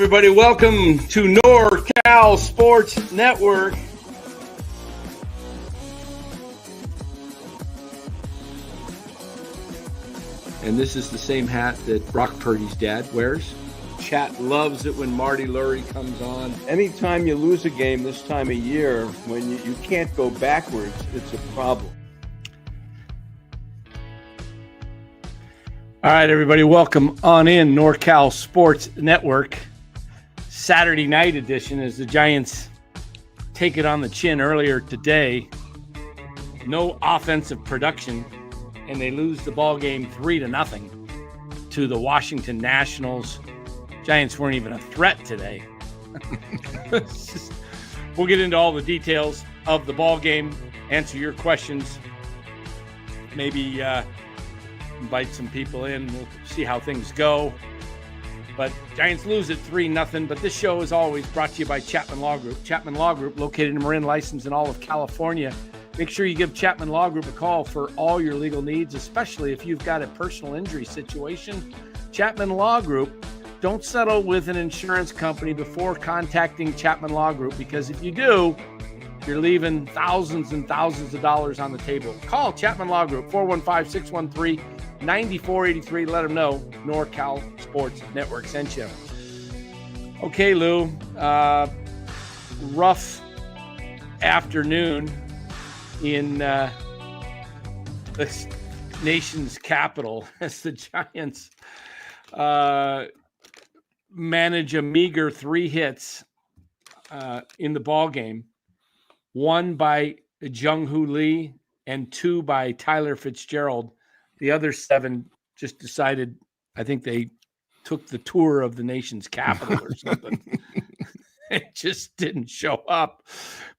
everybody. Welcome to NorCal Sports Network. And this is the same hat that Brock Purdy's dad wears. Chat loves it when Marty Lurie comes on. Anytime you lose a game this time of year, when you can't go backwards, it's a problem. All right, everybody, welcome on in NorCal Sports Network. Saturday night edition as the Giants take it on the chin earlier today. No offensive production, and they lose the ball game 3-0 to the Washington Nationals. Giants weren't even a threat today. We'll get into all the details of the ball game, answer your questions, maybe invite some people in. We'll see how things go. But Giants lose at 3-0. But this show is always brought to you by Chapman Law Group. Chapman Law Group, located in Marin, licensed in all of California. Make sure you give Chapman Law Group a call for all your legal needs, especially if you've got a personal injury situation. Chapman Law Group, don't settle with an insurance company before contacting Chapman Law Group, because if you do, you're leaving thousands and thousands of dollars on the table. Call Chapman Law Group, 415-613-9483. Let them know NorCal Sports Network sent you. Okay, Lou. Rough afternoon in the nation's capital as the Giants manage a meager 3 hits in the ball game. 1 by Jung-Hoo Lee and 2 by Tyler Fitzgerald. The other 7 just decided, I think they took the tour of the nation's capital or something. It just didn't show up.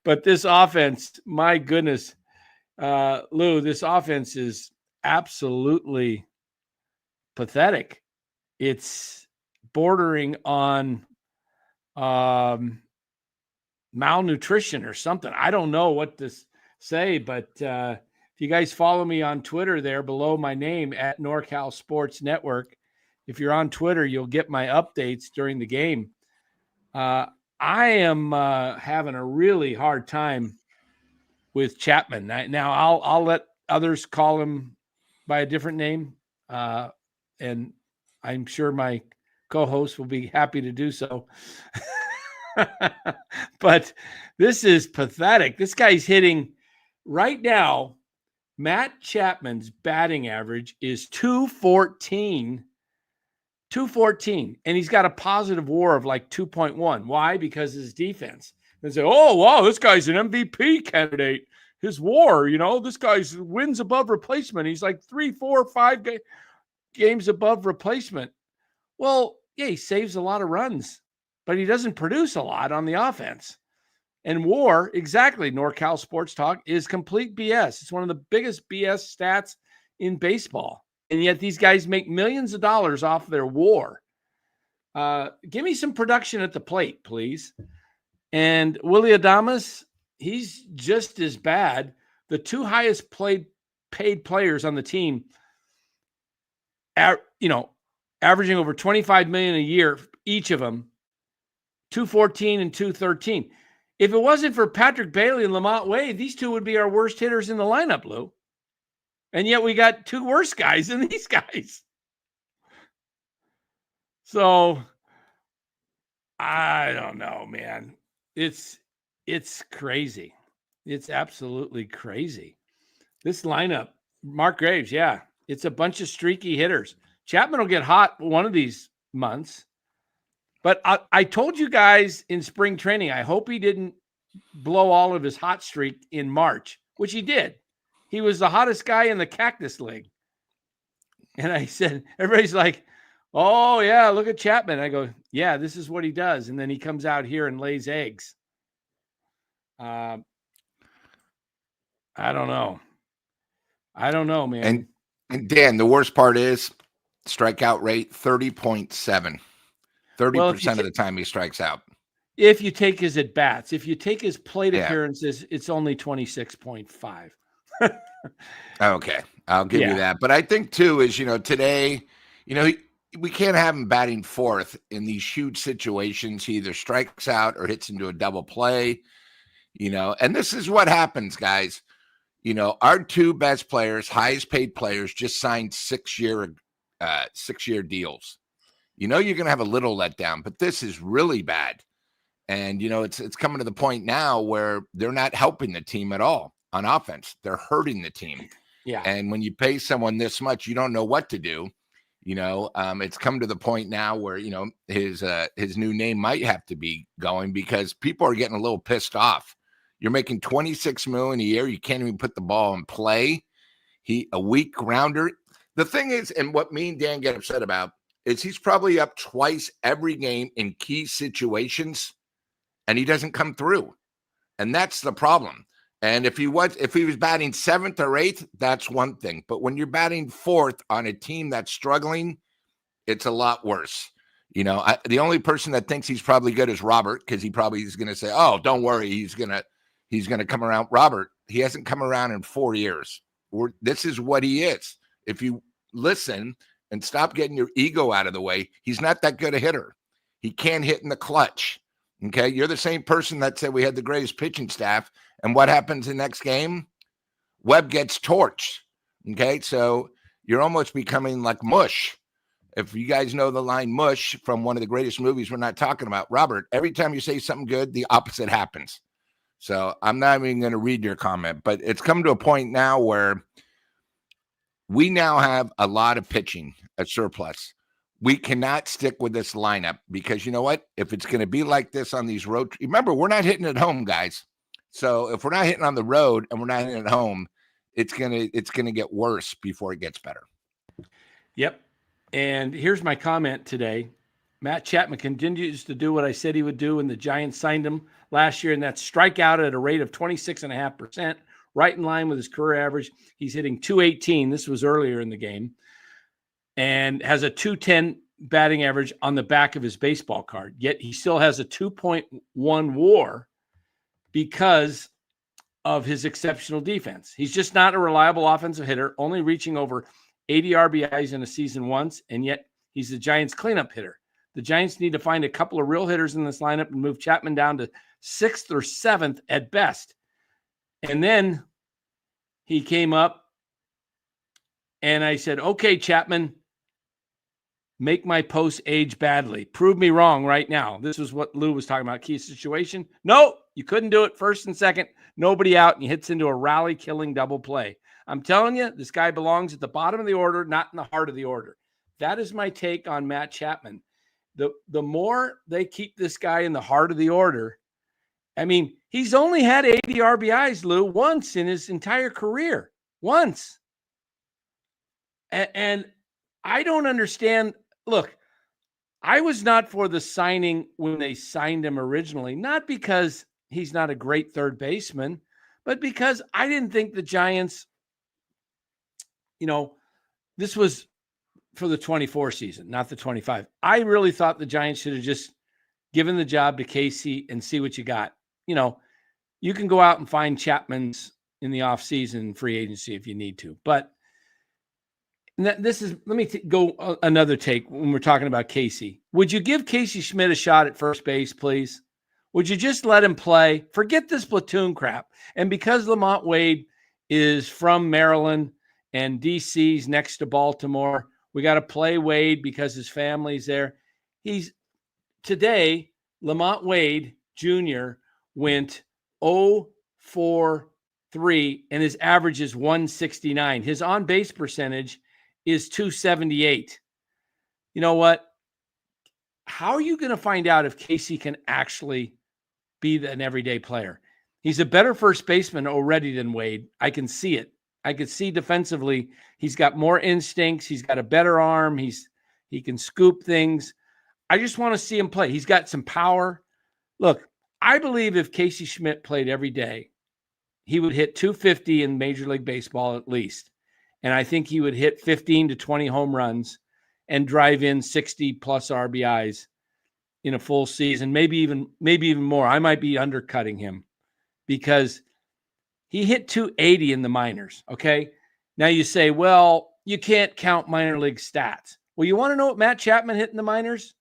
But this offense, my goodness, Lou, this offense is absolutely pathetic. It's bordering on malnutrition or something. I don't know what to say, but if you guys follow me on Twitter there below my name at NorCal Sports Network, if you're on Twitter, you'll get my updates during the game. I am having a really hard time with Chapman. Now I'll let others call him by a different name, and I'm sure my co-host will be happy to do so. But this is pathetic. This guy's hitting right now. Matt Chapman's batting average is 214. 214. And he's got a positive WAR of like 2.1. Why? Because of his defense. They say, oh, wow, this guy's an MVP candidate. His WAR, this guy's wins above replacement. He's like 3, 4, 5 games above replacement. Well, yeah, he saves a lot of runs, but he doesn't produce a lot on the offense. And WAR, exactly, NorCal Sports Talk, is complete BS. It's one of the biggest BS stats in baseball. And yet these guys make millions of dollars off their WAR. Give me some production at the plate, please. And Willy Adames, he's just as bad. The 2 highest paid players on the team, averaging over $25 million a year, each of them, 214 and 213. If it wasn't for Patrick Bailey and Lamont Wade, these 2 would be our worst hitters in the lineup, Lou. And yet we got 2 worse guys than these guys. So I don't know, man. It's crazy. It's absolutely crazy. This lineup, Mark Graves, yeah, it's a bunch of streaky hitters. Chapman will get hot one of these months. But I told you guys in spring training, I hope he didn't blow all of his hot streak in March, which he did. He was the hottest guy in the Cactus League. And I said, everybody's like, oh, yeah, look at Chapman. I go, yeah, this is what he does. And then he comes out here and lays eggs. I don't know. I don't know, man. And Dan, the worst part is strikeout rate 30.7. 30% of the time he strikes out. If you take his at-bats. If you take his plate appearances, it's only 26.5. Okay. I'll give you that. But I think, too, is, today, we can't have him batting fourth in these huge situations. He either strikes out or hits into a double play, and this is what happens, guys. Our two best players, highest paid players, just signed 6-year deals. You're going to have a little letdown, but this is really bad. And, it's coming to the point now where they're not helping the team at all on offense. They're hurting the team. Yeah. And when you pay someone this much, you don't know what to do. It's come to the point now where, his new name might have to be going because people are getting a little pissed off. You're making $26 million a year. You can't even put the ball in play. A weak rounder. The thing is, and what me and Dan get upset about is he's probably up twice every game in key situations, and he doesn't come through. And that's the problem. And if he was batting 7th or 8th, that's one thing. But when you're batting 4th on a team that's struggling, it's a lot worse. The only person that thinks he's probably good is Robert, because he probably is going to say, "Oh, don't worry, he's going to come around." Robert, he hasn't come around in 4 years. This is what he is. If you listen and stop getting your ego out of the way, he's not that good a hitter. He can't hit in the clutch. Okay, you're the same person that said we had the greatest pitching staff, and what happens in the next game? Webb gets torched. Okay, so you're almost becoming like mush. If you guys know the line mush from one of the greatest movies we're not talking about, Robert, every time you say something good, the opposite happens. So I'm not even going to read your comment, but it's come to a point now where we now have a lot of pitching, a surplus. We cannot stick with this lineup because you know what? If it's going to be like this on these road, remember, we're not hitting at home, guys. So if we're not hitting on the road and we're not hitting at home, it's gonna get worse before it gets better. Yep. And here's my comment today. Matt Chapman continues to do what I said he would do when the Giants signed him last year, and that's strike out at a rate of 26.5%, right in line with his career average. He's hitting .218. This was earlier in the game. And has a .210 batting average on the back of his baseball card. Yet he still has a 2.1 WAR because of his exceptional defense. He's just not a reliable offensive hitter, only reaching over 80 RBIs in a season once, and yet he's the Giants' cleanup hitter. The Giants need to find a couple of real hitters in this lineup and move Chapman down to 6th or 7th at best. And then he came up, and I said, "Okay, Chapman, make my post age badly. Prove me wrong right now." This was what Lou was talking about, key situation. No, you couldn't do it. 1st and 2nd, nobody out, and he hits into a rally-killing double play. I'm telling you, this guy belongs at the bottom of the order, not in the heart of the order. That is my take on Matt Chapman. The more they keep this guy in the heart of the order, I mean, he's only had 80 RBIs, Lou, once in his entire career. Once. And I don't understand. Look, I was not for the signing when they signed him originally, not because he's not a great third baseman, but because I didn't think the Giants, this was for the 24 season, not the 25. I really thought the Giants should have just given the job to Casey and see what you got. You can go out and find Chapman's in the offseason free agency if you need to, but this is, let me go another take when we're talking about Casey. Would you give Casey Schmidt a shot at first base, please? Would you just let him play? Forget this platoon crap. And because Lamont Wade is from Maryland and DC's next to Baltimore, we got to play Wade because his family's there. Today, Lamont Wade Jr. went 0-for-3, and his average is 169. His on-base percentage is 278. You know what? How are you going to find out if Casey can actually be an everyday player? He's a better first baseman already than Wade. I can see it. I could see defensively, he's got more instincts. He's got a better arm. He can scoop things. I just want to see him play. He's got some power. Look, I believe if Casey Schmidt played every day, he would hit 250 in Major League Baseball at least. And I think he would hit 15 to 20 home runs and drive in 60 plus RBIs in a full season, maybe even more. I might be undercutting him because he hit 280 in the minors. Okay. Now you say, well, you can't count minor league stats. Well, you want to know what Matt Chapman hit in the minors?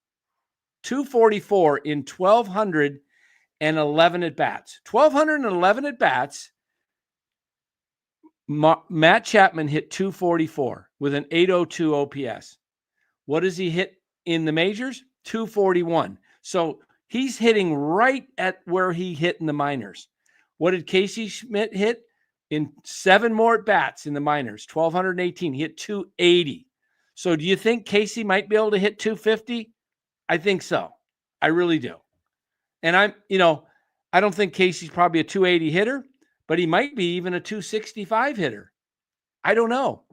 244 in 1,211 at bats. 1,211 at bats. Matt Chapman hit 244 with an 802 OPS. What does he hit in the majors? 241. So he's hitting right at where he hit in the minors. What did Casey Schmidt hit? In 7 more at bats in the minors, 1,218. He hit 280. So do you think Casey might be able to hit 250? I think so. I really do. And I don't think Casey's probably a 280 hitter, but he might be even a 265 hitter. I don't know.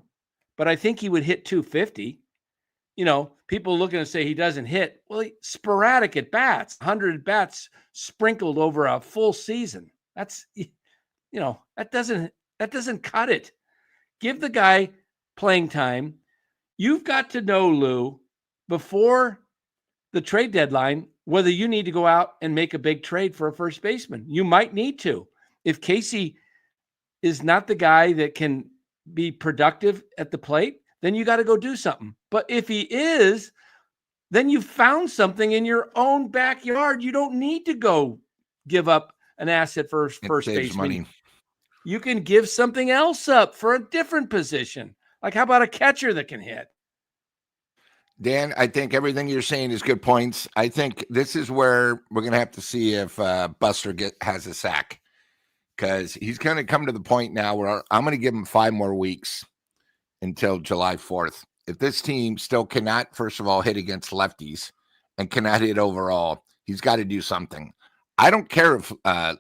But I think he would hit 250. People looking to say he doesn't hit. Well, sporadic at bats, 100 at bats sprinkled over a full season. That's, that doesn't cut it. Give the guy playing time. You've got to know, Lou, before the trade deadline, whether you need to go out and make a big trade for a first baseman. You might need to. If Casey is not the guy that can be productive at the plate, then you got to go do something. But if he is, then you found something in your own backyard. You don't need to go give up an asset for first baseman. Money. You can give something else up for a different position. Like, how about a catcher that can hit? Dan, I think everything you're saying is good points. I think this is where we're going to have to see if Buster has a sack, because he's going to come to the point now where I'm going to give him 5 more weeks until July 4th. If this team still cannot, first of all, hit against lefties and cannot hit overall, he's got to do something. I don't care if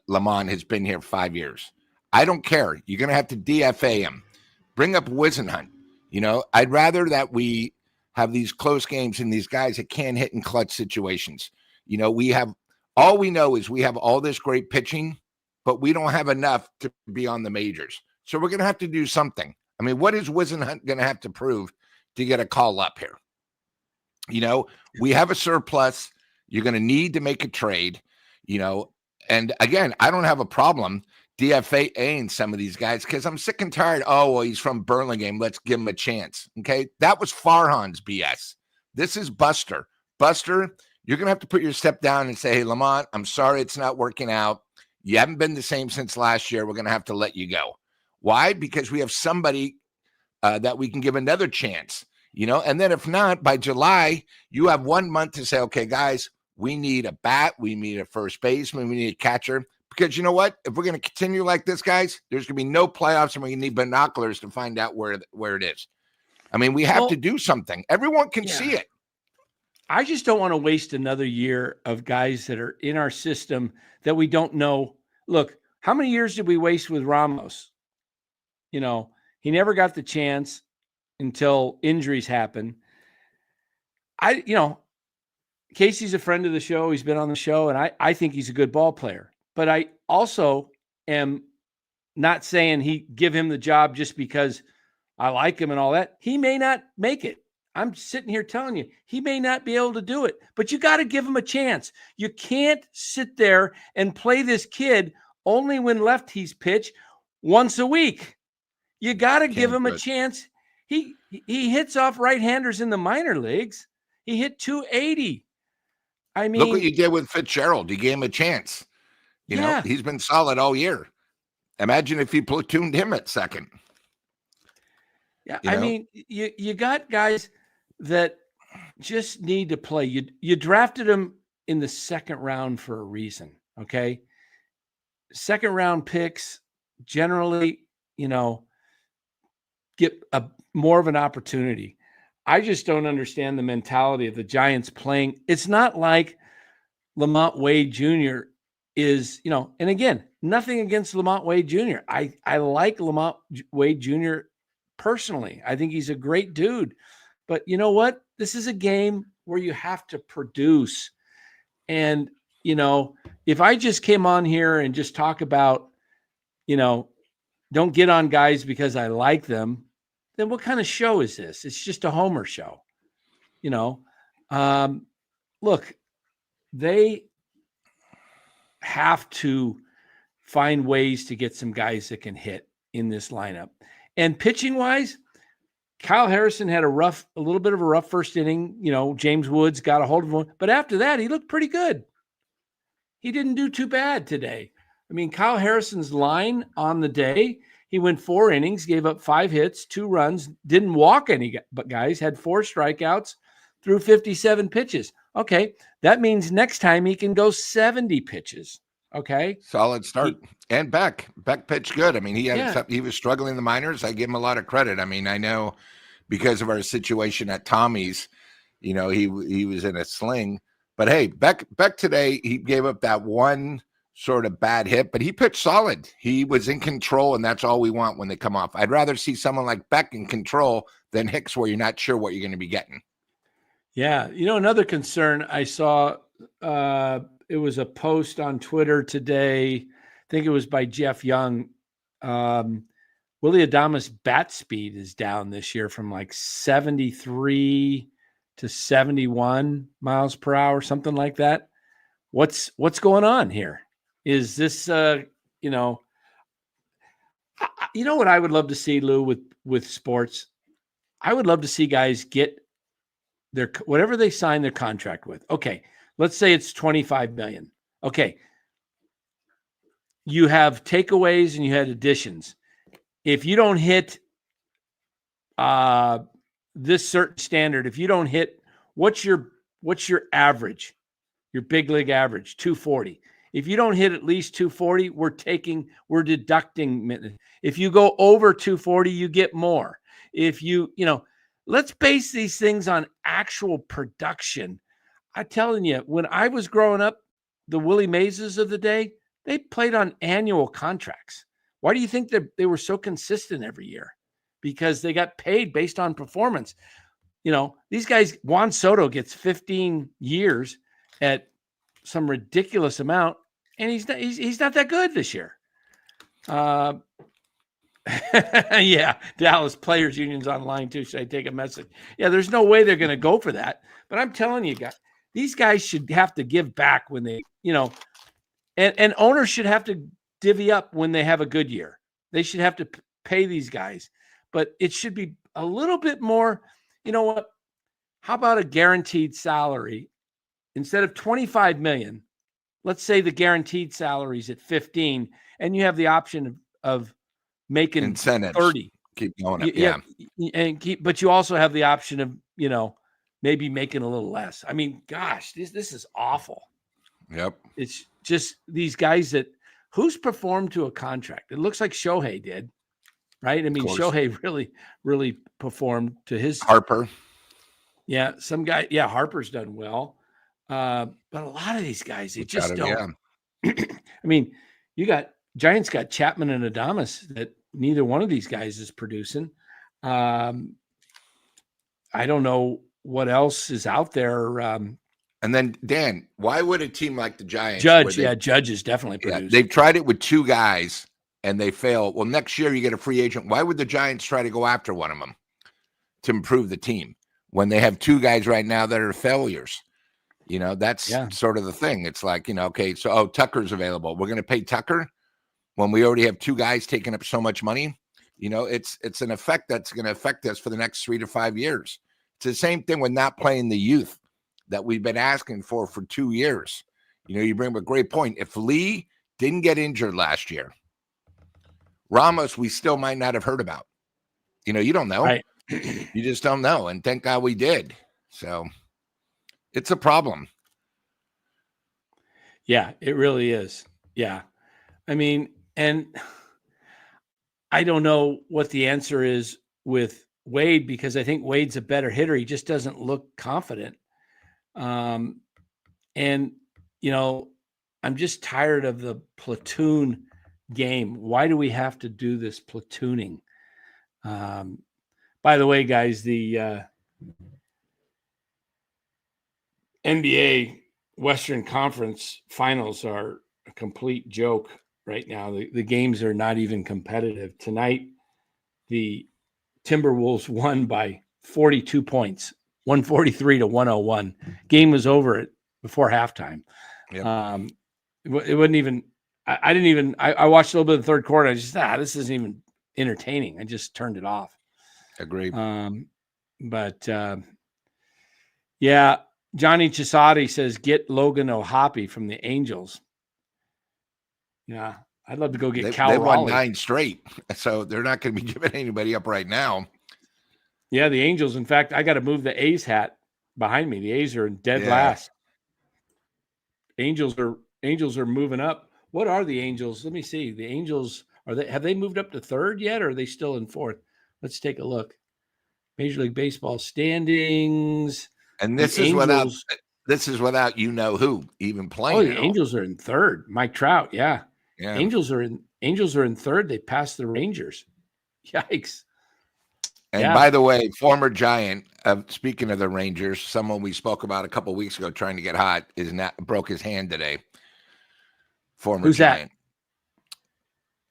Lamont has been here 5 years. I don't care. You're going to have to DFA him. Bring up Wisenhunt. I'd rather that we have these close games and these guys that can't hit in clutch situations. We have all we know is we have all this great pitching, but we don't have enough to be on the majors. So we're going to have to do something. I mean, what is Wisenhunt going to have to prove to get a call up here? We have a surplus. You're going to need to make a trade, and again, I don't have a problem DFAing some of these guys because I'm sick and tired. Oh, well, he's from Burlingame. Let's give him a chance. Okay. That was Farhan's BS. This is Buster. Buster, you're going to have to put your step down and say, hey, Lamont, I'm sorry it's not working out. You haven't been the same since last year. We're going to have to let you go. Why? Because we have somebody that we can give another chance, and then if not, by July, you have 1 month to say, okay, guys, we need a bat. We need a first baseman. We need a catcher. Because you know what? If we're going to continue like this, guys, there's going to be no playoffs, and we need binoculars to find out where it is. I mean, we have to do something. Everyone can see it. I just don't want to waste another year of guys that are in our system that we don't know. Look, how many years did we waste with Ramos? He never got the chance until injuries happened. Casey's a friend of the show. He's been on the show, and I think he's a good ball player. But I also am not saying give him the job just because I like him and all that. He may not make it. I'm sitting here telling you, he may not be able to do it, but you got to give him a chance. You can't sit there and play this kid only when lefties pitch once a week. You got to give him a chance. He hits off right-handers in the minor leagues. He hit 280. I mean, look what you did with Fitzgerald. You gave him a chance. He's been solid all year. Imagine if you platooned him at second. Yeah, I mean, you got guys that just need to play. You drafted him in the second round for a reason, okay? Second round picks generally, get more of an opportunity. I just don't understand the mentality of the Giants playing. It's not like Lamont Wade Jr. is, and again, nothing against Lamont Wade Jr. I like Lamont Wade Jr. personally. I think he's a great dude. But you know what? This is a game where you have to produce. And, if I just came on here and just talk about, don't get on guys because I like them, then what kind of show is this? It's just a Homer show. Look, they have to find ways to get some guys that can hit in this lineup. And pitching wise, Kyle Harrison had a little bit of a rough first inning. James Woods got a hold of him, but after that, he looked pretty good. He didn't do too bad today. I mean, Kyle Harrison's line on the day, he went 4 innings, gave up 5 hits, 2 runs, didn't walk any guys, had 4 strikeouts, threw 57 pitches. Okay, that means next time he can go 70 pitches. Okay, solid start. And Beck pitched good. I mean, he was struggling in the minors. I give him a lot of credit. I mean, I know because of our situation at Tommy's, he was in a sling. But hey, Beck today, he gave up that one sort of bad hit, but he pitched solid. He was in control, and that's all we want when they come off. I'd rather see someone like Beck in control than Hicks, where you're not sure what you're going to be getting. Yeah, another concern I saw. It was a post on Twitter today. I think it was by Jeff Young. Willy Adames' bat speed is down this year from like 73 to 71 miles per hour, something like that. What's going on here? Is this, what I would love to see, Lou, with sports? I would love to see guys get their whatever they sign their contract with. Okay, let's say it's $25 million. Okay, you have takeaways and you had additions. If you don't hit this certain standard, if you don't hit, what's your average? Your big league average, 240. If you don't hit at least 240, we're deducting. If you go over 240, you get more. If let's base these things on actual production. I'm telling you, when I was growing up, the Willie Mazes of the day, they played on annual contracts. Why do you think that they were so consistent every year? Because they got paid based on performance. These guys, Juan Soto gets 15 years at some ridiculous amount, and he's not that good this year. Yeah, Dallas Players Union's online too. Should I take a message? Yeah, there's no way they're going to go for that. But I'm telling you, guys, these guys should have to give back when they, and owners should have to divvy up when they have a good year. They should have to pay these guys, but it should be a little bit more. You know what? How about a guaranteed salary instead of $25 million? Let's say the guaranteed salary is at 15, and you have the option of making incentives 30. Keep going up, yeah. But you also have the option of maybe making a little less. I mean, gosh, this is awful. Yep. It's just these guys who's performed to a contract. It looks like Shohei did, right? I mean, Shohei really, really performed to his Harper. Yeah, some guy. Yeah, Harper's done well, but a lot of these guys, they just don't. Yeah. I mean, Giants got Chapman and Adames that neither one of these guys is producing. I don't know what else is out there. And then, Dan, why would a team like the Giants? Judge is definitely producing. Yeah, they've tried it with 2 guys and they fail. Well, next year you get a free agent. Why would the Giants try to go after one of them to improve the team when they have 2 guys right now that are failures? That's sort of the thing. It's like, okay, so Tucker's available. We're going to pay Tucker when we already have 2 guys taking up so much money. It's an effect that's going to affect us for the next 3 to 5 years. It's the same thing with not playing the youth that we've been asking for 2 years. You bring up a great point. If Lee didn't get injured last year, Ramos, we still might not have heard about. You don't know. Right. You just don't know. And thank God we did. So it's a problem. Yeah, it really is. Yeah. I mean, and I don't know what the answer is with Wade, because I think Wade's a better hitter. He just doesn't look confident. And I'm just tired of the platoon game. Why do we have to do this platooning? By the way, guys, the NBA Western Conference Finals are a complete joke right now. The games are not even competitive. Tonight, the Timberwolves won by 42 points, 143 to 101. Game was over before halftime. Yep. It wasn't even. I watched a little bit of the third quarter. I just this isn't even entertaining. I just turned it off. Agree. But yeah, Johnny Chisati says, get Logan O'Hoppe from the Angels. Yeah, I'd love to go get Cal They won Raleigh. 9 straight, so they're not going to be giving anybody up right now. Yeah, the Angels. In fact, I got to move the A's hat behind me. The A's are in dead last. Angels are moving up. What are the Angels? Let me see. The Angels, have they moved up to third yet, or are they still in fourth? Let's take a look. Major League Baseball standings. And this is without you know who even playing. Oh, the Angels are in third. Mike Trout, yeah. Angels are in third. They passed the Rangers. Yikes. And by the way, former Giant, speaking of the Rangers, someone we spoke about a couple of weeks ago trying to get hot broke his hand today. Former Who's Giant.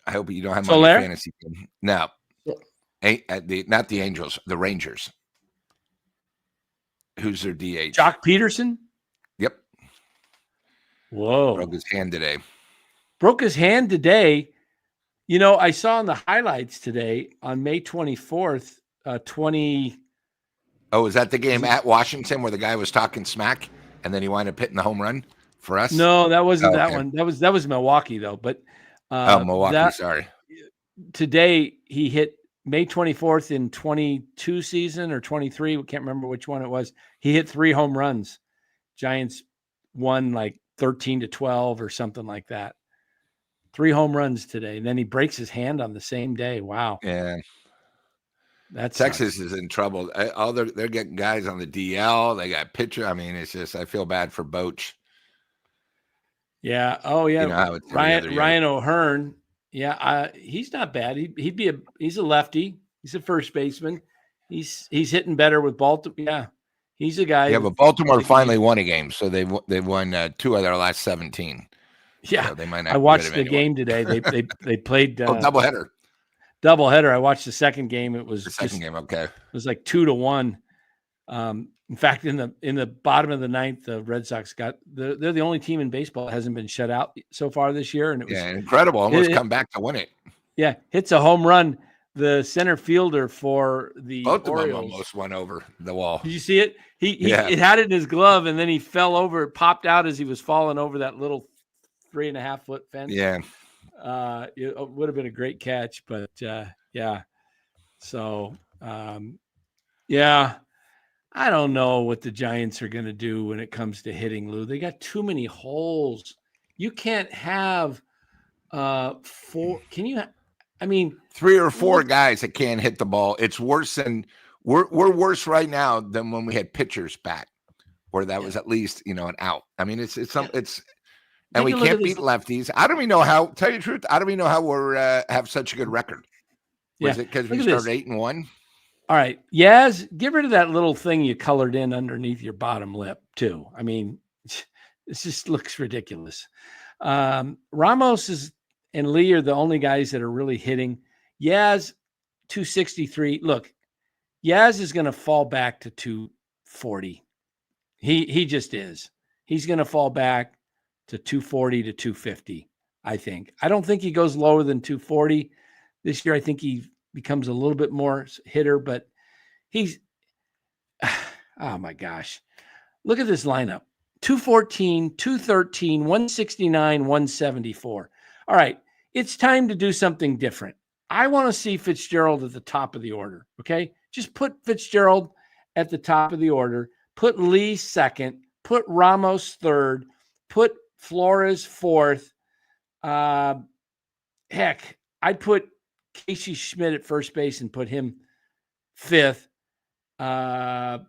That? I hope you don't have my fantasy team. No. Not the Angels, the Rangers. Who's their DH? Jock Peterson? Yep. Whoa. Broke his hand today. You know, I saw in the highlights today on May 24th, 20. Oh, is that the game at Washington where the guy was talking smack and then he wound up hitting the home run for us? No, that wasn't that one. That was Milwaukee though. But Milwaukee, sorry. Today he hit May 24th in 22 season or 23. We can't remember which one it was. He hit 3 home runs. Giants won like 13-12 or something like that. 3 home runs today. And then he breaks his hand on the same day. Wow. Yeah. Texas is in trouble. They're getting guys on the DL. They got pitcher. I mean, it's just, I feel bad for Boch. Yeah. Oh yeah. You know how it's Ryan O'Hearn. Yeah. He's not bad. He's a lefty. He's a first baseman. He's hitting better with Baltimore. Yeah. He's a guy. Yeah, but Baltimore finally won a game. So they've won 2 of their last 17. Yeah. So they might not. I watched the game today. They played doubleheader. I watched the second game. It was the second game. Okay. It was like 2-1. In fact, in the bottom of the ninth, the Red Sox they're the only team in baseball that hasn't been shut out so far this year. And it was incredible. Almost come back to win it. Yeah. Hits a home run. The center fielder for the Both Orioles of them almost went over the wall. Did you see it? It had it in his glove and then he fell over. It popped out as he was falling over that little 3.5-foot fence. Yeah. It would have been a great catch, but yeah. So, I don't know what the Giants are going to do when it comes to hitting, Lou. They got too many holes. You can't have 4. Can you? I mean, 3 or 4 guys that can't hit the ball. It's worse than we're worse right now than when we had pitchers bat, where that was at least an out. I mean, it's and we can't beat lefties. I don't even know how. Tell you the truth, I don't even know how we're have such a good record. Was it because we started 8-1? All right, Yaz, get rid of that little thing you colored in underneath your bottom lip too. I mean, this just looks ridiculous. Ramos and Lee are the only guys that are really hitting. Yaz, 263. Look, Yaz is going to fall back to 240. He just is. He's going to fall back to 240 to 250, I think. I don't think he goes lower than 240 this year. I think he becomes a little bit more hitter, but he's, oh my gosh. Look at this lineup. 214, 213, 169, 174. All right. It's time to do something different. I want to see Fitzgerald at the top of the order. Okay. Just put Fitzgerald at the top of the order, put Lee second, put Ramos third, put Flores fourth. Heck, I'd put Casey Schmidt at first base and put him fifth. I'd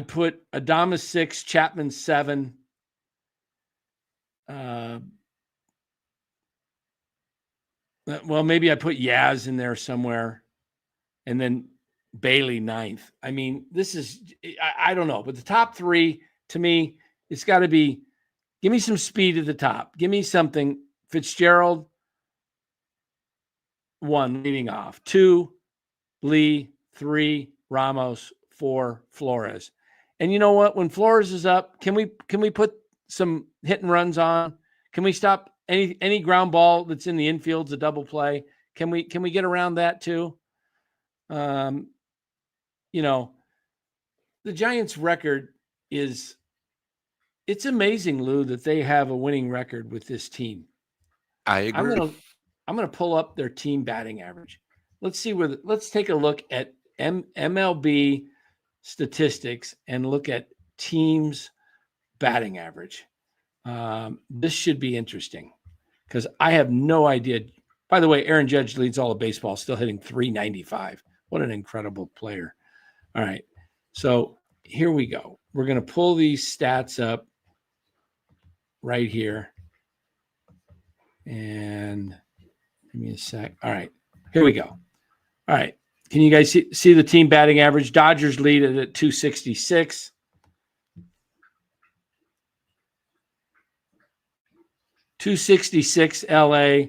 put Adames 6, Chapman 7. Well, maybe I put Yaz in there somewhere, and then Bailey 9th. I mean, this is I don't know, but the top 3 to me, it's got to be. Give me some speed at the top. Give me something. Fitzgerald, 1 leading off. 2, Lee. 3, Ramos. 4, Flores. And you know what? When Flores is up, can we put some hit and runs on? Can we stop any ground ball that's in the infield's a double play? Can we get around that too? the Giants' record it's amazing, Lou, that they have a winning record with this team. I agree. I'm gonna pull up their team batting average. Let's see let's take a look at MLB statistics and look at teams' batting average. This should be interesting because I have no idea. By the way, Aaron Judge leads all of baseball, still hitting .395. What an incredible player. All right. So here we go. We're going to pull these stats up right here. And give me a sec. All right. Here we go. All right. Can you guys see the team batting average? Dodgers lead it at 266. 266 LA.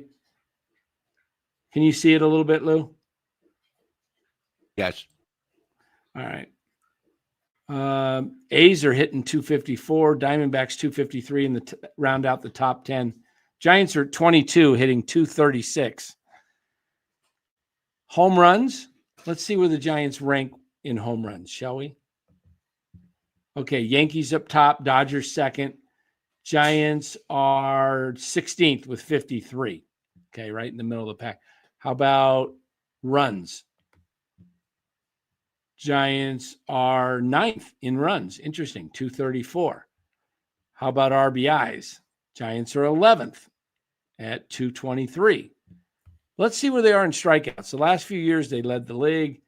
Can you see it a little bit, Lou? Yes. All right. A's are hitting 254. Diamondbacks 253 in the round out the top 10. Giants are 22, hitting 236. Home runs. Let's see where the Giants rank in home runs, shall we? Okay, Yankees up top, Dodgers second. Giants are 16th with 53. Okay, right in the middle of the pack. How about runs? Giants are 9th in runs. Interesting, 234. How about RBIs? Giants are 11th at 223. Let's see where they are in strikeouts. The last few years, they led the league.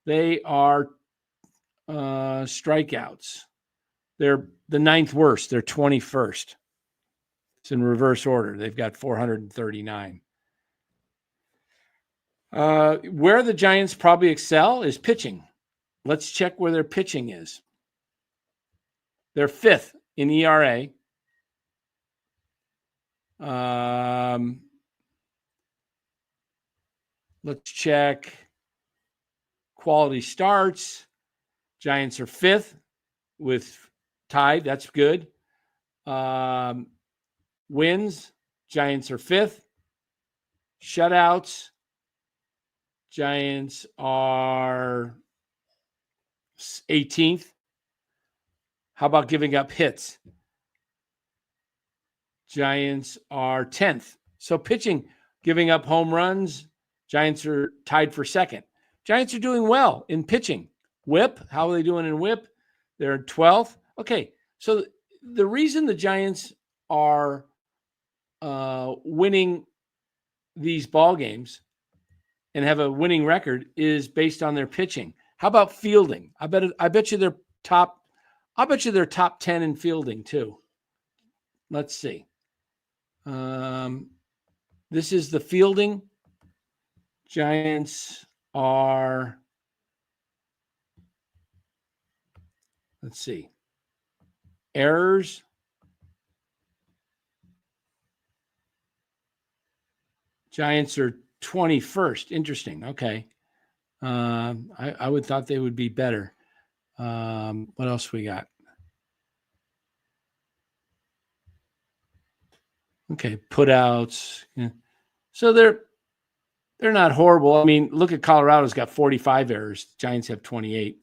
They are strikeouts. They're the 9th worst. They're 21st. It's in reverse order. They've got 439. Where the Giants probably excel is pitching. Let's check where their pitching is. They're 5th in ERA. Let's check quality starts. Giants are 5th with tied. That's good. Wins. Giants are 5th. Shutouts. Giants are 18th. How about giving up hits? Giants are 10th. So pitching, giving up home runs, Giants are tied for second. Giants are doing well in pitching. Whip, how are they doing in whip? They're 12th. Okay, so the reason the Giants are winning these ball games and have a winning record is based on their pitching. How about fielding? I bet you they're top 10 in fielding too. Let's see. This is the fielding. Giants are, let's see, errors. Giants are 21st. Interesting. Okay. I would thought they would be better. What else we got? Okay, putouts. Yeah. So they're not horrible. I mean, look at Colorado's got 45 errors. Giants have 28.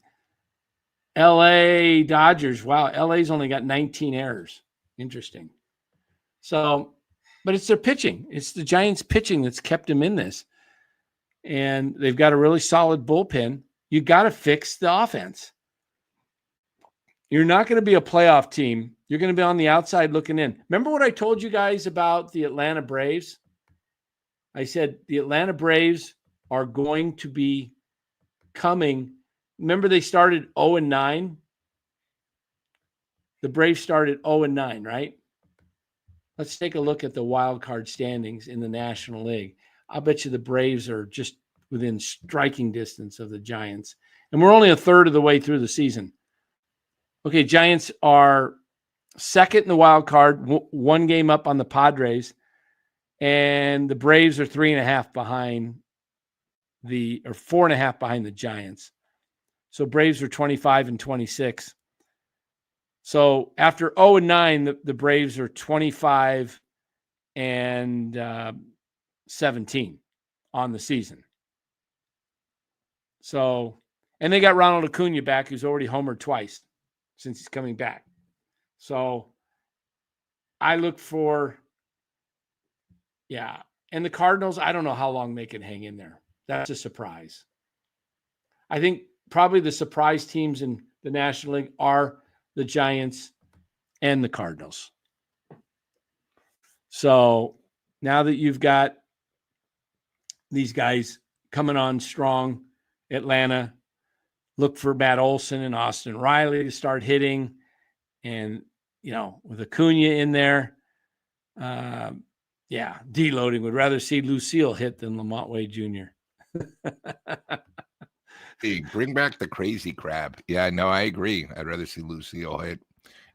LA Dodgers. Wow, LA's only got 19 errors. Interesting. So, but it's their pitching. It's the Giants' pitching that's kept them in this. And they've got a really solid bullpen. You got to fix the offense. You're not going to be a playoff team. You're going to be on the outside looking in. Remember what I told you guys about the Atlanta Braves? I said the Atlanta Braves are going to be coming. Remember they started 0-9? The Braves started 0-9, right? Let's take a look at the wild card standings in the National League. I'll bet you the Braves are just within striking distance of the Giants. And we're only a third of the way through the season. Okay, Giants are second in the wild card, one game up on the Padres. And the Braves are 3.5 behind or 4.5 behind the Giants. So Braves are 25 and 26. So after 0-9, the Braves are 25 and 17 on the season. So, And they got Ronald Acuna back, who's already homered twice since he's coming back. So I look for, and the Cardinals, I don't know how long they can hang in there. That's a surprise. I think probably the surprise teams in the National League are the Giants and the Cardinals. So now that you've got these guys coming on strong, Atlanta, look for Matt Olson and Austin Riley to start hitting. And, with Acuna in there, deloading. Would rather see Lucille hit than Lamont Wade Jr. Hey, bring back the crazy crab. Yeah, no, I agree. I'd rather see Lucille hit.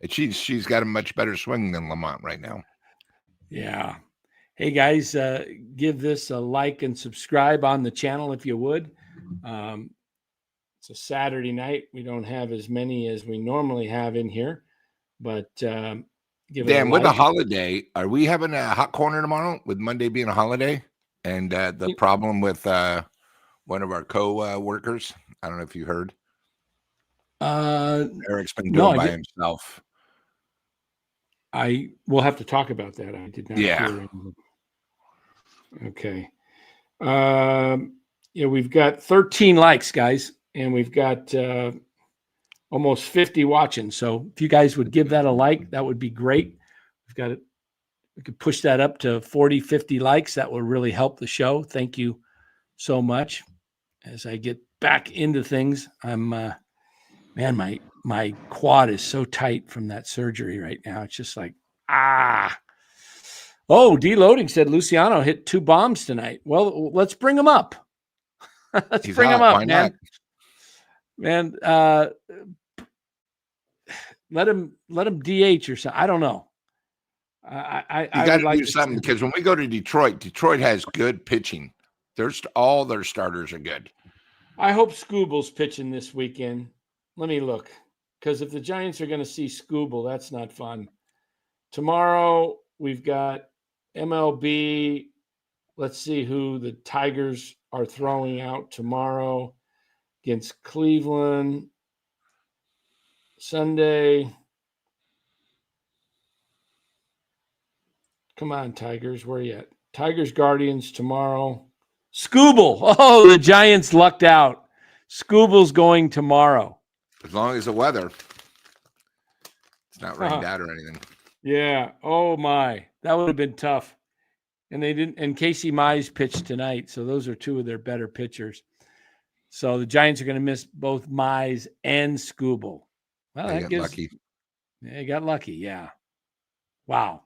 And she's got a much better swing than Lamont right now. Yeah. Hey, guys, give this a like and subscribe on the channel if you would. It's a Saturday night. We don't have as many as we normally have in here, but give it Dan, a with like. a holiday, are we having a hot corner tomorrow with Monday being a holiday? And the problem with one of our co-workers, I don't know if you heard. Eric's been doing by himself. I will have to talk about that. I did not hear anything. Okay. We've got 13 likes, guys, and we've got almost 50 watching. So if you guys would give that a like, that would be great. We've got it. We could push that up to 40, 50 likes. That will really help the show. Thank you so much. As I get back into things, I'm my quad is so tight from that surgery right now. It's just like, deloading said Luciano hit 2 bombs tonight. Well, let's bring him up. Let's bring him up, man. Man, let him DH or something. I don't know. I got to do something because when we go to Detroit has good pitching. All their starters are good. I hope Scooble's pitching this weekend. Let me look, because if the Giants are going to see Scooble, that's not fun. Tomorrow we've got MLB. Let's see who the Tigers are throwing out tomorrow against Cleveland. Sunday. Come on, Tigers. Where are you at? Tigers, Guardians tomorrow. Scooble. Oh, the Giants lucked out. Scooble's going tomorrow. As long as the weather, it's not rained out or anything. Yeah. Oh, my. That would have been tough. And they didn't. And Casey Mize pitched tonight. So those are 2 of their better pitchers. So the Giants are going to miss both Mize and Scooble. Well, they got lucky. They got lucky. Yeah. Wow.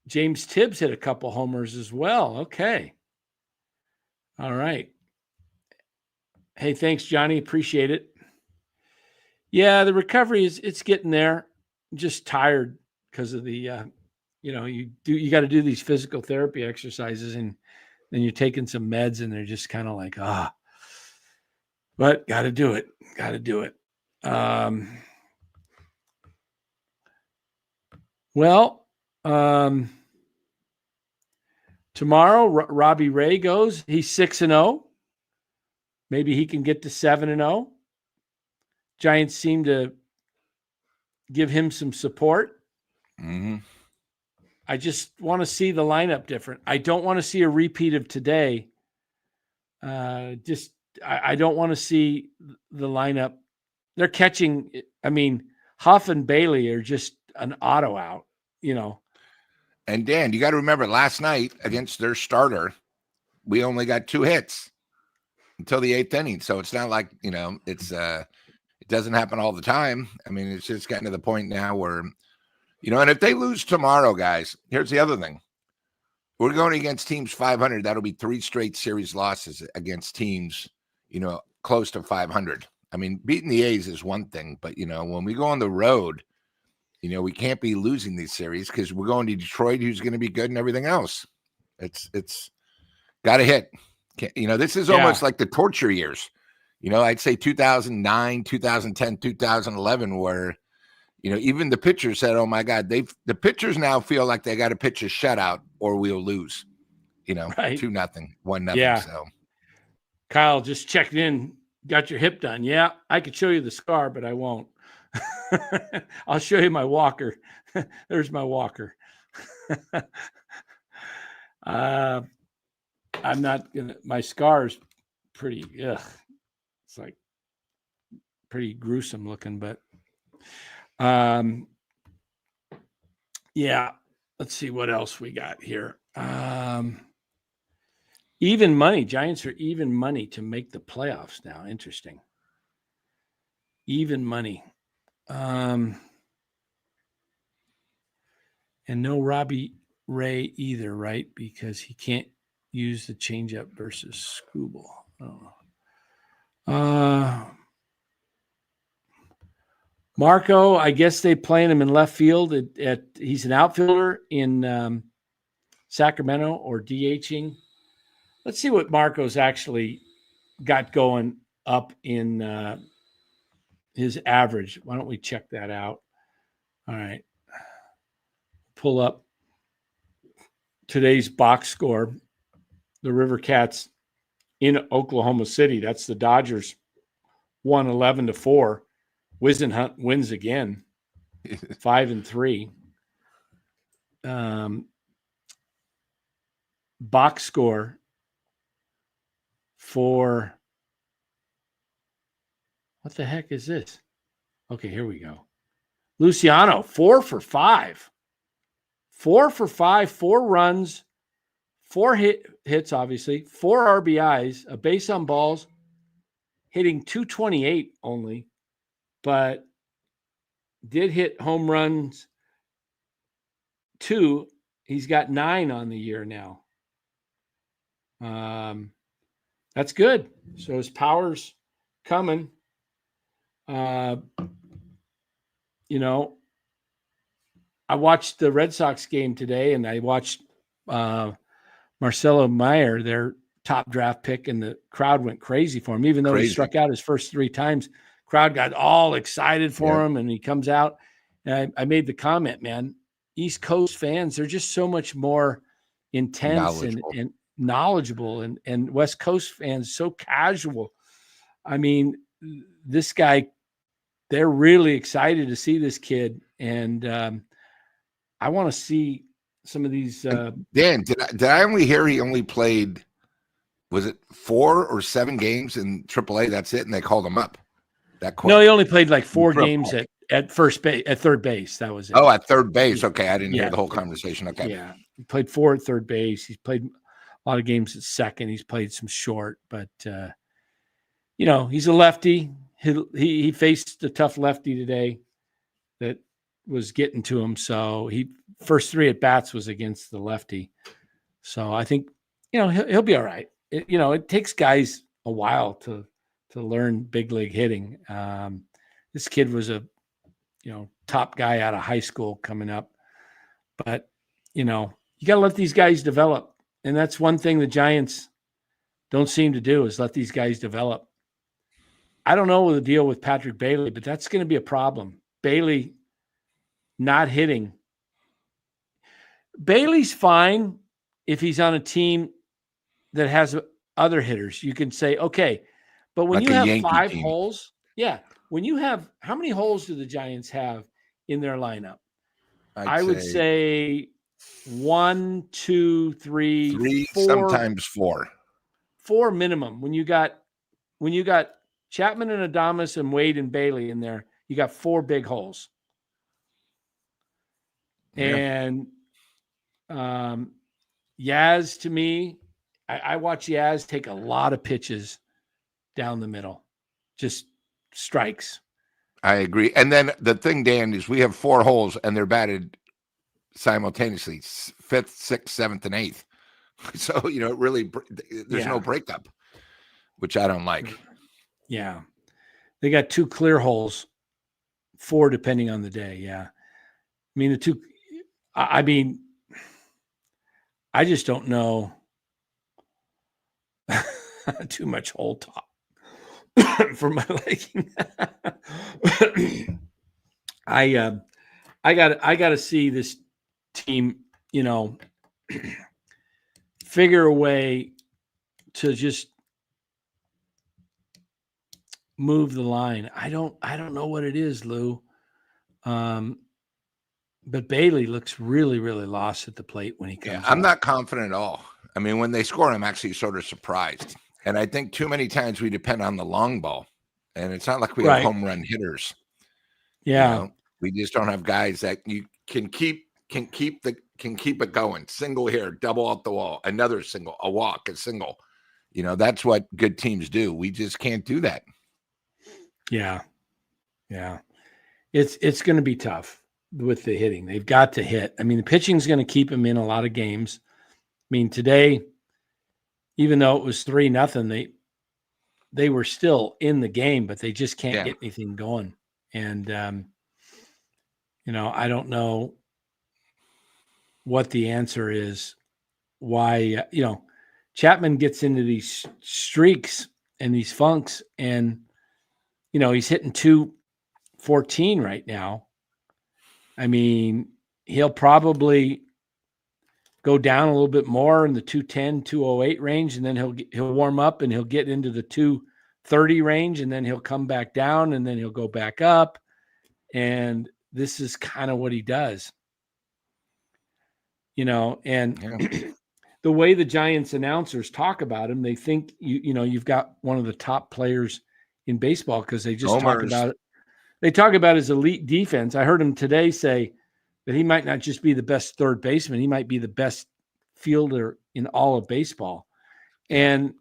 James Tibbs hit a couple homers as well. Okay. All right. Hey, thanks, Johnny. Appreciate it. Yeah, the recovery it's getting there. I'm just tired because of the you got to do these physical therapy exercises, and then you're taking some meds and they're just kind of like, but got to do it. Got to do it. Tomorrow, Robbie Ray goes. He's 6-0. Maybe he can get to 7-0. Giants seem to give him some support. Mm-hmm. I just want to see the lineup different. I don't want to see a repeat of today. I don't want to see the lineup. They're catching. I mean, Huff and Bailey are just an auto out, And Dan, you got to remember last night against their starter, we only got 2 hits until the 8th inning. So it's not like, it doesn't happen all the time. I mean, it's just getting to the point now where, and if they lose tomorrow, guys, here's the other thing. We're going against teams 500. That'll be 3 straight series losses against teams, close to 500. I mean, beating the A's is one thing, but, when we go on the road, we can't be losing these series because we're going to Detroit, who's going to be good and everything else. It's got to hit. This is almost like the torture years. I'd say 2009, 2010, 2011, where, even the pitchers said, oh, my God, the pitchers now feel like they got to pitch a shutout or we'll lose, right. 2-0, 1-0. Yeah. So Kyle just checked in, got your hip done. Yeah, I could show you the scar, but I won't. I'll show you my walker. There's my walker. I'm not gonna. My scar's pretty. Ugh, it's like pretty gruesome looking, but yeah. Let's see what else we got here. Even money. Giants are even money to make the playoffs now. Interesting. Even money. And no Robbie Ray either, right? Because he can't use the changeup versus Scooble. Marco, I guess they playing him in left field. He's an outfielder in Sacramento or DHing. Let's see what Marco's actually got going up in his average. Why don't we check that out? All right. Pull up today's box score. The River Cats in Oklahoma City. That's the Dodgers. Won 11-4. Wisenhunt wins again. 5-3. Box score for what the heck is this? Okay, here we go. Luciano, 4 for 5. 4 for 5, 4 runs, 4 hits, obviously, 4 RBIs, a base on balls, hitting 228 only, but did hit home runs 2. He's got 9 on the year now. That's good. So his power's coming. I watched the Red Sox game today, and I watched Marcelo Meyer, their top draft pick, and the crowd went crazy for him. Even though he struck out his first 3 times, crowd got all excited for him, and he comes out. And I made the comment, man, East Coast fans, they're just so much more intense and knowledgeable, and West Coast fans so casual. I mean, this guy, they're really excited to see this kid, and I want to see some of these. Dan, did I only hear he only played, was it 4 or 7 games in AAA? That's it, and they called him up. No, he only played like 4 games at first base, at third base. That was it. Oh, at third base. Okay, I didn't hear the whole conversation. Okay, yeah, he played 4 at third base. He's played a lot of games at second. He's played some short, but he's a lefty. He faced a tough lefty today that was getting to him. So he first 3 at bats was against the lefty. So I think he'll be all right. It takes guys a while to learn big league hitting. This kid was a top guy out of high school coming up, but you got to let these guys develop. And that's one thing the Giants don't seem to do, is let these guys develop. I don't know the deal with Patrick Bailey, but that's going to be a problem. Bailey not hitting. Bailey's fine if he's on a team that has other hitters. You can say, okay, but when you have 5 holes, when you have, how many holes do the Giants have in their lineup? I would say 1, 2, 3, 4, sometimes 4. 4 minimum. When you got Chapman and Adames and Wade and Bailey in there, you got 4 big holes. Yeah. And Yaz, to me, I watch Yaz take a lot of pitches down the middle, just strikes. I agree. And then the thing, Dan, is we have 4 holes and they're batted simultaneously, 5th, 6th, 7th, and 8th. So, it really, there's no breakup, which I don't like. Yeah. They got 2 clear holes, 4 depending on the day. Yeah. I mean, I just don't know. Too much hole talk for my liking. I got to see this team, figure a way to just move the line. I don't know what it is, Lou. But Bailey looks really, really lost at the plate when he comes. Yeah, I'm up. not confident at all. I mean, when they score, I'm actually sort of surprised. And I think too many times we depend on the long ball. And it's not like we have Right. home run hitters. Yeah. We just don't have guys that you can keep it going. Single here, double up the wall, another single, a walk, a single. That's what good teams do. We just can't do that. Yeah. Yeah. It's going to be tough with the hitting. They've got to hit. I mean, the pitching's going to keep them in a lot of games. I mean, today, even though it was 3-0, they were still in the game, but they just can't get anything going. And, I don't know what the answer is, why, Chapman gets into these streaks and these funks, and, he's hitting 214 right now. I mean, he'll probably go down a little bit more in the 210, 208 range, and then he'll warm up and he'll get into the 230 range, and then he'll come back down, and then he'll go back up. And this is kind of what he does, and the way the Giants announcers talk about him, they think you've got one of the top players in baseball, because they just talk about it. They talk about his elite defense. I heard him today say that he might not just be the best third baseman, he might be the best fielder in all of baseball. And,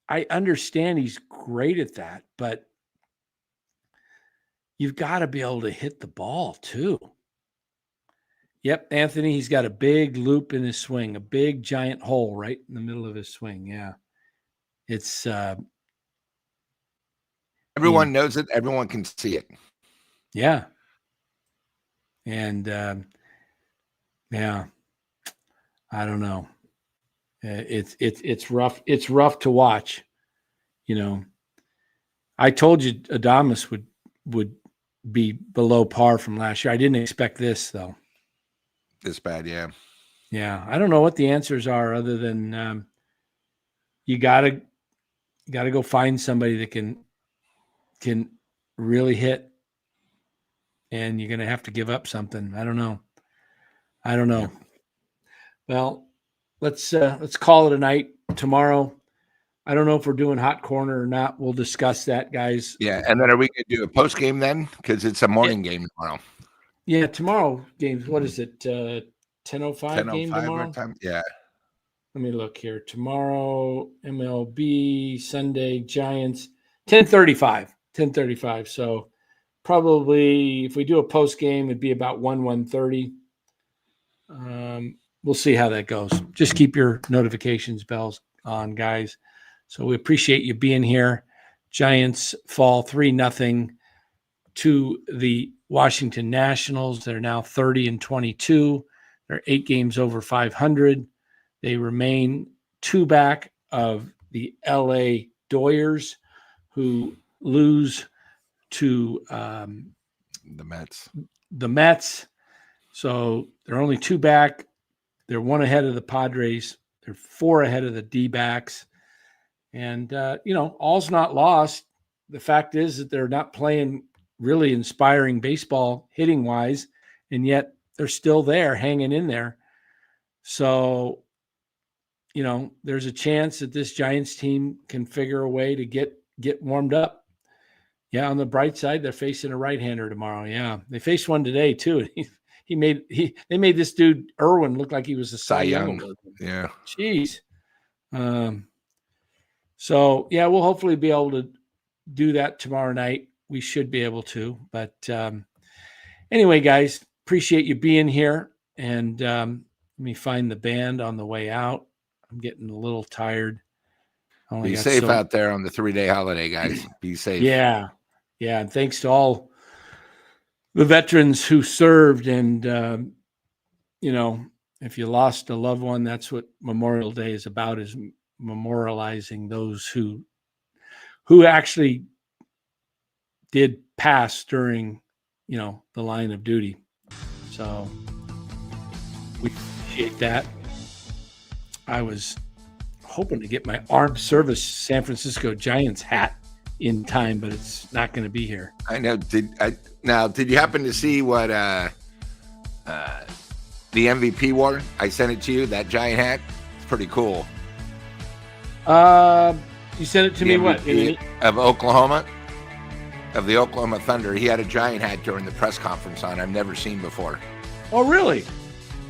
I understand he's great at that, but you've got to be able to hit the ball too. Yep, Anthony, he's got a big loop in his swing, a big giant hole right in the middle of his swing. Yeah. It's everyone knows it. Everyone can see it. Yeah. And I don't know. It's rough. It's rough to watch. I told you Adames would be below par from last year. I didn't expect this though. This bad, yeah. Yeah, I don't know what the answers are, other than you gotta go find somebody that can really hit, and you're gonna have to give up something. I don't know. Yeah. Well, let's call it a night tomorrow. I don't know if we're doing hot corner or not. We'll discuss that, guys. Yeah, and then are we going to do a post game then? Because it's a morning game tomorrow. Yeah, tomorrow games. What is it? 10:05 game tomorrow. Time? Yeah. Let me look here. Tomorrow, MLB Sunday Giants 10:35. 10:35. So probably if we do a post game, it'd be about 1:30. We'll see how that goes. Just keep your notifications bells on, guys. So we appreciate you being here. Giants fall 3-0 to the Washington Nationals. They're now 30-22. They're 8 games over 500. They remain 2 back of the LA Doyers, who lose to the Mets. The Mets. So they're only 2 back. They're 1 ahead of the Padres. They're 4 ahead of the D-backs. And, all's not lost. The fact is that they're not playing really inspiring baseball hitting-wise, and yet they're still there, hanging in there. So, there's a chance that this Giants team can figure a way to get warmed up. Yeah, on the bright side, they're facing a right-hander tomorrow. Yeah, they faced one today too. They made this dude Irwin look like he was a Cy Young. Yeah. Jeez. So yeah, we'll hopefully be able to do that tomorrow night. We should be able to. But anyway, guys, appreciate you being here. And let me find the band on the way out. I'm getting a little tired. Be safe out there on the 3-day holiday, guys. Be safe. Yeah. Yeah. And thanks to all the veterans who served. And, if you lost a loved one, that's what Memorial Day is about, is memorializing those who actually did pass during, the line of duty. So we appreciate that. I was hoping to get my armed service San Francisco Giants hat in time, but it's not going to be here. I know. Did you happen to see what the MVP wore? I sent it to you. That giant hat. It's pretty cool. You sent it to me. What of Oklahoma? Of the Oklahoma Thunder. He had a giant hat during the press conference on. I've never seen before. Oh, really?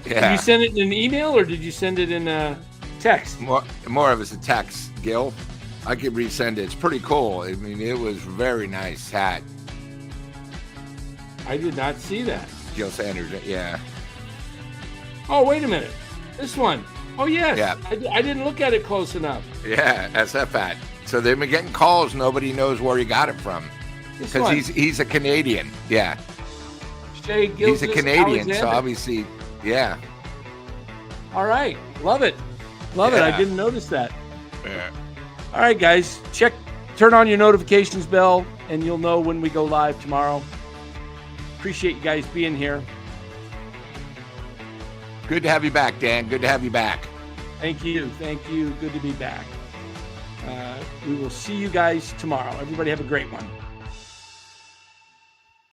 Yeah. Did you send it in an email or did you send it in a text? More of it's a text, Gil. I could resend it. It's pretty cool. I mean, it was very nice hat. I did not see that. Gil Sanders, yeah. Oh, wait a minute. This one. Oh, yes. Yeah. I didn't look at it close enough. Yeah, SF hat. So they've been getting calls. Nobody knows where he got it from. Because he's a Canadian. Yeah. He's a Canadian, Alexander. So obviously, yeah. All right. Love it. Love it. I didn't notice that. Yeah. All right, guys. Turn on your notifications bell, and you'll know when we go live tomorrow. Appreciate you guys being here. Good to have you back, Dan. Good to have you back. Thank you. Thank you. Good to be back. We will see you guys tomorrow. Everybody have a great one.